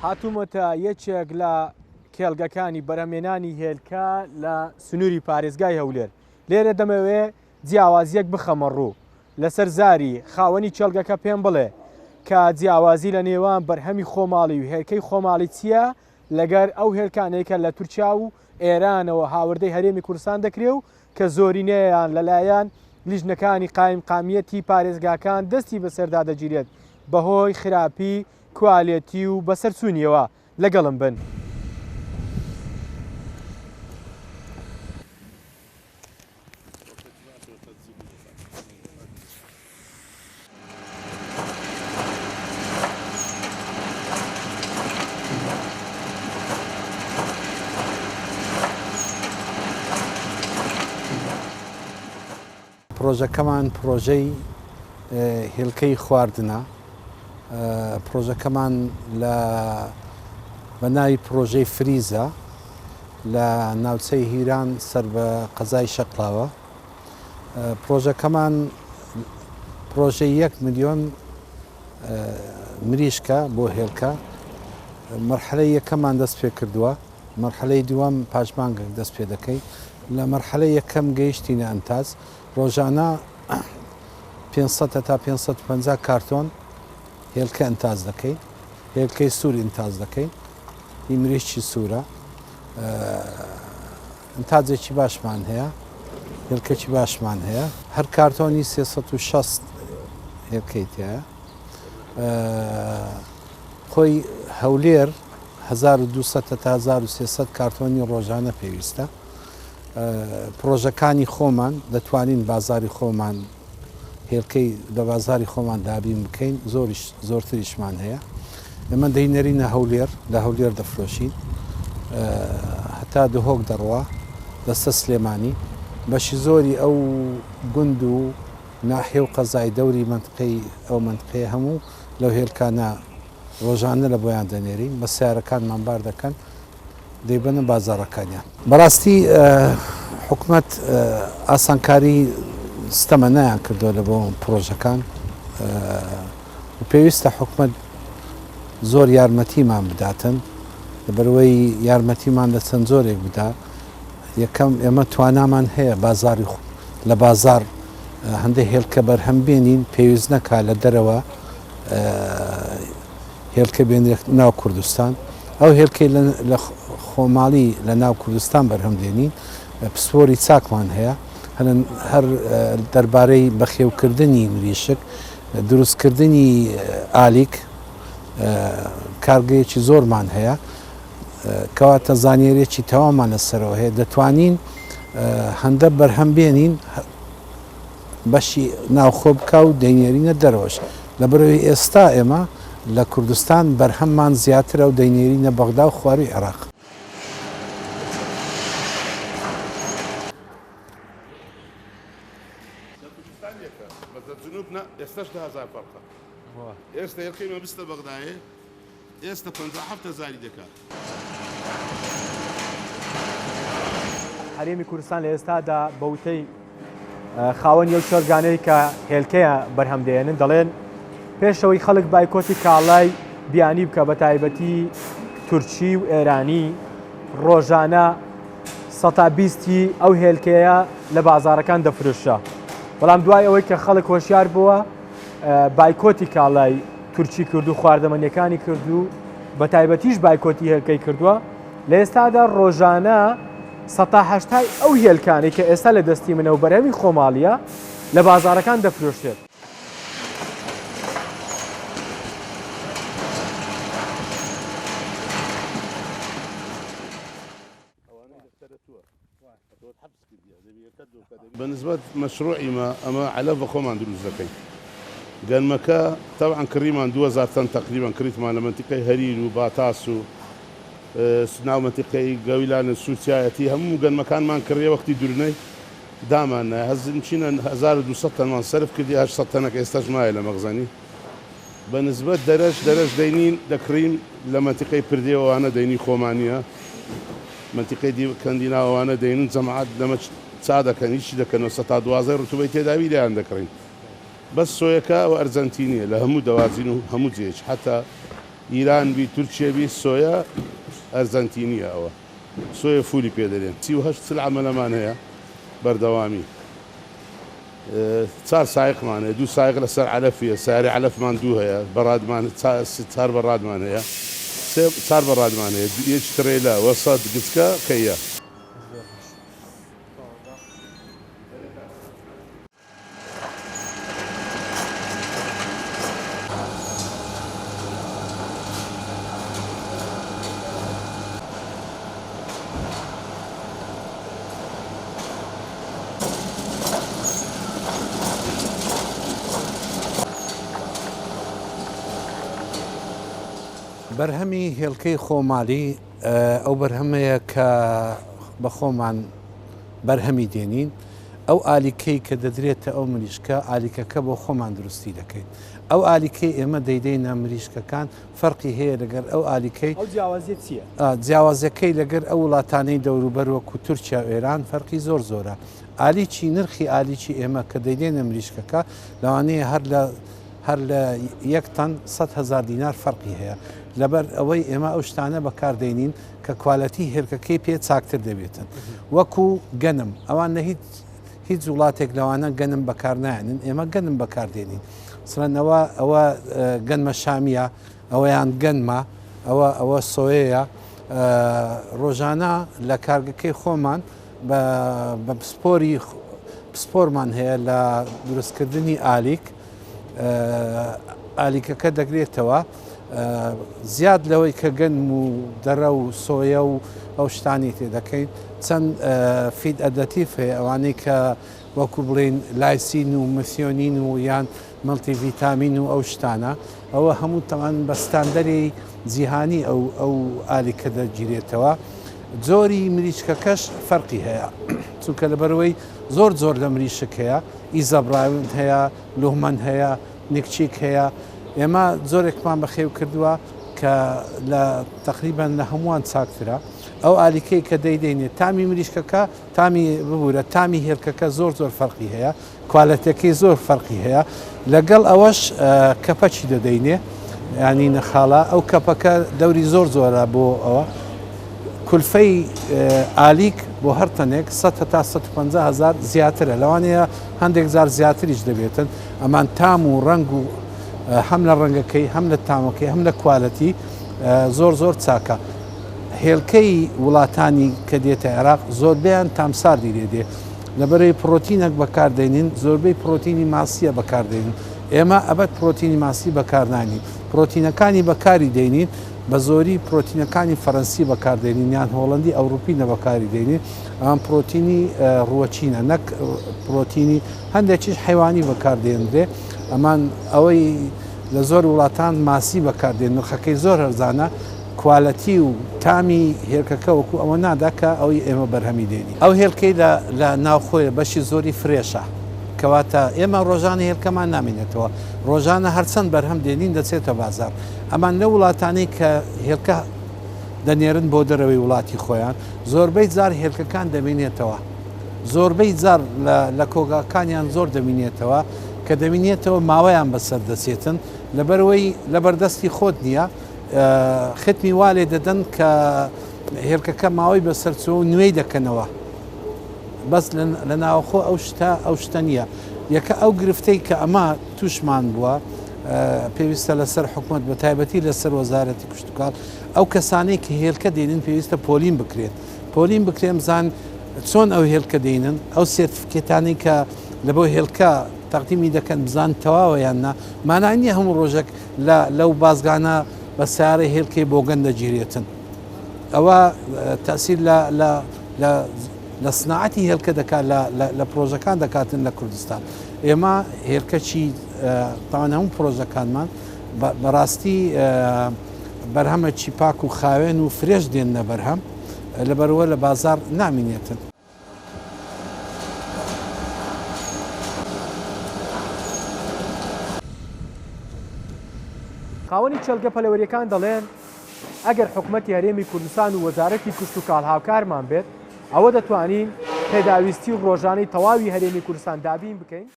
هاتوومەتە یەکێک لە کێڵگەکانی بەرهەمێنانی هێلکە لە سنووری پارێزگای هەولێر. لێرە دەمەوێ جیاوازیەک بخەمە ڕوو لەسەر زاری خاوەنی چێڵگەکە پێم بڵێ کە جیاوازی لە نێوان بەرهەمی خۆماڵی و هێلکەی خۆماڵی چییە لەگەر ئەو هێلکانێکە لە تورکیا و ئێرانەوە هاوردەی هەرێمی کوردستان دەکرێ و کە زۆرینەیان لەلایەن لیژنەکانی قایمقامیەتی پارێزگاکان دەستی بەسەردا دەگیرێت بەهۆی خراپی کوالێتی و بەسەرچوونیەوە. لەگەڵم بن. پرۆژەکەمان پرۆژەی هێلکەی خواردنە. پرۆژەکەمان بە ناوی پرۆژەی فریزە لە ناوچەی هیران سەر بە قەزای شەقڵاوە. پرۆژەکەمان پرۆژەی 1 ملیۆن مریشکە بۆ هێلکە. مەرحەلەی یەکەمان دەست پێ کردووە، مەرحەلەی دووەم پاشمانگە دەست پێ دەکەین. لە مەرحەلەی یەکەم گەیشتینە ئەمتاز. ڕۆژانە 500 تا 550 کارتۆن هێلکە ئەنتاز دەکەین، هێلکەی سوور ئەنتاز دەکەین، هی مریشکی سوورە. ئەنتاجێکی باشمان هەیە، هێلکەی باشمان هەیە. هەر کارتۆنی 360 هێلکەی تایە. خۆی هەولێر 1200 تا 1300 کارتۆنی ڕۆژانە پێویستە. پرۆژەکانی خۆمان دەتوانین بازاری خۆمان هێلکەی لە بازاری خۆمان دابین بکەین، زۆرتریشمان هەیە. ئێمە دەینەرینە هەولێر، لە هەولێر دەفرۆشین هەتا دهۆک دەڕوا دەستە سلێمانی. بەشی زۆری ئەو گوند و ناحێ و قەزای دەوری منتقەی ئەو منتقەیە هەموو لەو هێلکانە ڕۆژانە لە بۆیان دەنێرین، بە سیارەکانمان بار دەکەن دەیبەنە بازاڕەکانیان. بەڕاستی حکوومەت ئاسانکاری ستەمە نەیان کردووە لە بۆ پرۆژەکان و پێویستە حکوومەت زۆر یارمەتیمان بداتن لەبەرەوەی یارمەتیمان لە چەند زۆرێک بدا. یەکەم ئێمە توانامان هەیە بازاری لە بازار هەندێک هێلکە بەرهەم بێنین، پێویست نەکا لە دەرەوە هێلکە بێنرێت ناو کوردستان. ئەو هێلکەی لە خۆماڵی لە ناو کوردستان بەرهەم دێنین. پسپۆری چاکمان هەیە، هەر دەربارەی بەخێوکردنی مریشک، دروستکردنی ئالیک کارگەیەکی زۆرمان هەیە، کەواتە زانیاریەکی تەوامان لەسەرەوە هەیە. دەتوانین هەندە بەرهەم بێنین بەشی ناوخۆ بکە و دەینێرینە دەرەوەش. لەبەرەوەی ئێستا ئێمە لە کوردستان بەرهەممان زیاترە و دەینێرینە بەغدا و خواروی عێراق. ئێستاش 10,000 فەرقە. ئێستا هێلکەیمە بستە بەغدایە، ئێستا 57 زاری دەکات. هەرێمی کوردستان لە ئێستادا بەوتەی خاوەنی ئەو چێڵگانەی کە هێلکەیە بەرهەم دێنن دەڵێن پێشەوەی خەڵک بایکۆتی کاڵای بیانی بکە بە تایبەتی تورکی و ئێرانی ڕۆژانە 120 ئەو هێلکەیە لە بازارەکان دەفرۆشە. بەڵام دوای ئەوەی کە خەڵک هۆشیار بووە بایکۆتی کاڵای تورکی کرد و خواردەمەنیەکانی کرد و بە تایبەتیش بایکۆتی هێلکەی کردووە، لە ئێستادا ڕۆژانە 180 ئەو هێلکانی کە ئێستا لە دەستی منە و بەرهەمی خۆماڵیە لە بازارەکان دەفرۆشێت. بالنسبة مشروعي أما على خۆمان دروست دەکەین. گەنمەکە طبعا کڕیمان 2000 تن تقریبا کڕیتمان لە منتیقەی هەریر و باتاس و ناو منتیقەی گەویلان سوورچایەتی هەموو گەنمەکانمان کڕیە وەختی دوورنەی دامان هەزم چینە 1200 تنمان سەرف کردی 800 تەنەکە ئێستاش مایە لە مەغزانی. بەنسبەت دەرەش دەینین دەکڕین لە منتیقەی پردێەوەوانە دەینی خۆمانیە، منتیقەی کەندیناوانە دەینن جەماعەت لەمە چا دەکەن هیچی دەکەنەوە 112 ڕوتوبەی تێداوی لێیان دەکڕین. بەس سۆیەکە و ئەرجەنتینیە لە هەموو دەوازین و هەموو جێش حتا ئیران بی تورکیا بی سۆیا ئەرزەنتینیە ئەوە سۆیە فولی پێ دەرێن 38 سلعەمەلەمان هەیە بەردەوامی 4 سایقمان هەیە 2 سایق لەسەر عەلەفیە ساری عەلەفمان 2 هەیە بەڕادمان 4 بەڕادمان هەیە 4 بەڕادمان هەیە یەک ترێلا وەسەد گچکە کەیە بەرهەمی هێڵکەی خۆماڵی ئەو بەرهەمەیە کە بە خۆمان بەرهەمی دێنین ئەو ئالیکەی کە دەدرێتە ئەو مریشکە ئالیکەکە بۆ خۆمان دروستی دەکەین ئەو ئالیکەی ئێمە دەیدەینە مریشکەکان فەرقی هەیە لەگەر ئەو ئالیکەی جیاوازەکەی لەگەر ئەو وڵاتانەی دەوروبەر وەکو تورکیا و ئێران فەرقی زۆرە ئالیچی نرخی ئالیچی ئێمە کە دەیدێنە مریشکەکە لەوانەیە هەر لە 1 تەن 100,000 دینار فەرقی هەیە لەبەر ئەوەی ئێمە ئەو شتانە بەکاردێنین کە کوالەتی هێرکەکەی پێ چاکتر دەبێتن وەکو گەنم ئەوانە هیچ وڵاتێک لەوانە گەنم بەکار نایەنن ئێمە گەنم بەکاردێنین سڵەنەوە ئەوە گەنمە شامیە ئەوەیان گەنمە ئەوە سۆیەیە ڕۆژانە لە کارگەکەی خۆمان بە پسپۆرمان هەیە لە دروستکردنی ئالیکەکە دەگرێتەوە زیاد لەوەی کە گەنم و دەرە و سۆیە و ئەو شتانی تێدەکەین چەند فید ئەدەتیف هەیە ئەوانەی کە وەکو بڵێن لایسین و مسیۆنین و یان مڵتی ڤیتامین و ئەو شتانە ئەوە هەموو تەمان بە ستاندەری جیهانی ئەو ئالیکە دەگیرێتەوە جۆری مریشکەکەش فەرقی هەیە چونکە لەبەرەوەی زۆر لە مریشک هەیە ئیزەبراون هەیە لوهمەن هەیە نێکچیک هەیە ئێمە زۆرێکمان بەخێو کردووە کە لە تقریبان لە هەمووان چاکترە ئەو ئالیکەی کە دەیدێنێت تامی مریشکەکە تامی ببوورە تامی هێرکەکە زۆر فەرقی هەیە کوالەتەکەی زۆر فەرقی هەیە لەگەڵ ئەوەش کەپەچی دەدەینێ ینی نەخاڵە ئەو کەپەکە دەوری زۆرە بۆ ئەوە کولفەی ئالیک بۆ هەر تەنێک 100 تا 150,000 زیاترە لەوانەیە هەندێک زار زیاتریش دەبێتن ئەمان تام و ڕنگ و هەم لە ڕەنگەکەی هەم لە تامەکەی هەم لە کوالەتی زۆر چاکە هێڵکەی وڵاتانی کە دێتە عێراق زۆربیان تامساردی لێدێ لەبەرەوەی پرۆتینێک بەکاردێنین زۆربەی پرۆتینی ماسیە بەکاردێنین ئێمە ئەبەت پرۆتینی ماسی بەکارنانی پرۆتینەکانی بەکاری دێنین بە زۆری پرۆتینەکانی فەرەنسی بەکاردێنین یان هۆڵندی ئەوروپی نەبەکاری دێنین ئەم پرۆتینی ڕووەچینە نەک پرۆتینی هەندێکیش حیوانی بەکاردێنرێ ئەمان ئەوەی لە زۆر وڵاتان ماسی بەکاردێن نرخەکەی زۆر هەرزانە کوالەتی و تامی هێرکەکە وەکو ئەوە نادا کە ئەوی ئێمە بەرهەمی دێنی ئەو هێڵکەی لە ناوخۆیە بەشی زۆری فرێشە کەواتە ئێمە ڕۆژانە هێڵکەمان نامێنێتەوە ڕۆژانە هەرچەند بەرهەم دێنین دەچێتە بازار ئەمان لە وڵاتانەی کە هێڵکە دەنێرن بۆ دەرەوەی وڵاتی خۆیان زۆربەی جار هێڵکەکان دەمێنێتەوە زۆربەی جار لە کۆگاکانیان زۆر دەمینێتەوە کە دەمینێتەوە ماوەیان بەسەر دەچێتن لەبەرەوەی لەبەردەستی خۆت نییە ختمی وا لێ دەدەن کە هێڵکەکە ماوەی بەسەرچوە و نوێی دەکەنەوە بەس لە ناوخۆ ئەو شتە نییە یەکە ئەو گرفتەی کە ئەمە تووشمان بووە پێویستە لەسەر حکوومەت بە تایبەتی لەسەر وەزارەتی کشتتوکار ئەو کەسانەی کە هێڵکە دێنن پێویستە پۆلین بکرێت پۆلین بکرێن بزان چۆن ئەو هێڵکە دێنن ئەو سێرتفکێتانی کە لە بۆ هێڵکە تەقدیمی دەکەن بزان تەواوە یاننا مانای نییە هەموو ڕۆژێک لەو بازگانە بە سیارەی هێڵکەی بۆ گەن دەگیرێتن ئەوە تەسیر لە سناعەتی هێڵکە دەکات لە پرۆژەکان دەکاتن لە کوردستان ئێمە هێرکەچی تاوان هەموو پرۆژەکانمان بەڕاستی بەرهەمە چیپاک و خاوێن و فرێش دێنە بەرهەم لەبەرەوە لە بازار نامینێتن خاوەنی چەلگە پەلەوەریەکان دەڵێن ئەگەر حکوومەتی هەرێمی کوردستان و وەزارەتی کشت و کاڵ هاوکارمان بێت ئەوە دەتوانین پێداویستی و ڕۆژانەی تەواوی هەرێمی کوردستان دابین بکەین